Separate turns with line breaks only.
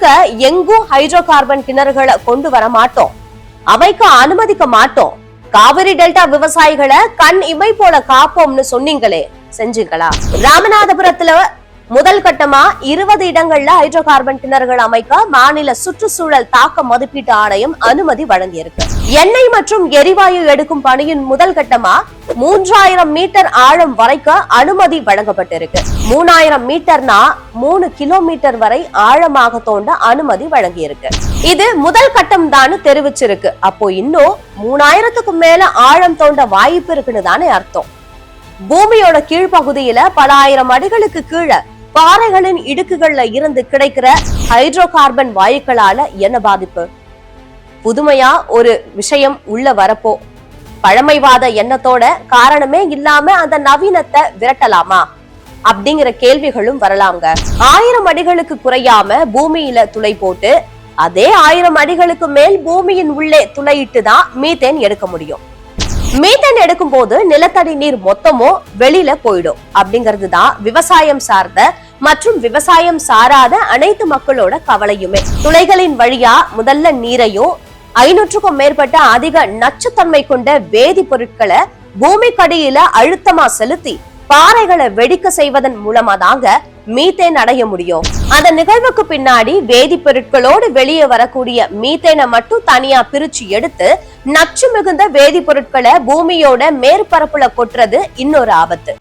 முழுக்க எங்கும் hydro carbon கிணறுகளை கொண்டு வர மாட்டோம், அமைக்க அனுமதிக்க மாட்டோம், காவிரி டெல்டா விவசாயிகளை கண் இமை போல காப்போம்னு சொன்னீங்களே, செஞ்சீங்களா? ராமநாதபுரத்துல முதல் கட்டமா 20 இடங்கள்ல ஹைட்ரோ கார்பன் கிணறுகள் அமைக்க மாநில சுற்றுச்சூழல் தாக்க மதிப்பீட்டு ஆணையம் அனுமதி வழங்கியிருக்கு. எண்ணெய் மற்றும் எரிவாயு எடுக்கும் பணியின் முதல் கட்டமா 3000 மீட்டர் ஆழம் வரைக்க அனுமதி வழங்கப்பட்டிருக்கு. 3000 மீட்டர்னா 3 கிலோமீட்டர் வரை ஆழமாக தோண்ட அனுமதி வழங்கியிருக்கு. இது முதல் கட்டம் தான் தெரிவிச்சிருக்கு. அப்போ இன்னும் 3000க்கும் மேல ஆழம் தோண்ட வாய்ப்பு இருக்குன்னு தானே அர்த்தம். பூமியோட கீழ்பகுதியில பல ஆயிரம் அடிகளுக்கு கீழே பாறைகளின் இடுக்குகள்ல இருந்து கிடைக்கிற ஹைட்ரோ கார்பன் வாயுக்களால என்ன பாதிப்பு? புதுமையா ஒரு விஷயம் உள்ள வரப்போ பழமைவாத எண்ணத்தோட காரணமே இல்லாம அந்த நவீனத்தை விரட்டலாமா அப்படிங்கிற கேள்விகளும் வரலாங்க. 1000 அடிகளுக்கு குறையாம பூமியில துளை போட்டு அதே 1000 அடிகளுக்கு மேல் பூமியின் உள்ளே துளையிட்டுதான் மீத்தேன் எடுக்க முடியும். மீத்தேன் எடுக்கும் போது நிலத்தடி நீர் மொத்தமும் வெளியில போயிடும் அப்படிங்கிறது தான் விவசாயம் சார்ந்த மற்றும் விவசாயம் சாராத அனைத்து மக்களோட கவலையுமே. துளைகளின் வழியா முதல்ல நீரையும் 500க்கும் மேற்பட்ட அதிக நச்சுத்தன்மை கொண்ட வேதிப்பொருட்களை பூமிக்கடியில அழுத்தமா செலுத்தி பாறைகளை வெடிக்க செய்வதன் மூலமா தாங்க மீத்தேன் அடைய முடியும். அந்த நிகழ்வுக்கு பின்னாடி வேதிப்பொருட்களோடு வெளியே வரக்கூடிய மீத்தேனை மட்டும் தனியா பிரிச்சு எடுத்து நச்சு மிகுந்த வேதிப்பொருட்களை பூமியோட மேற்பரப்புல கொட்டுறது இன்னொரு ஆபத்து.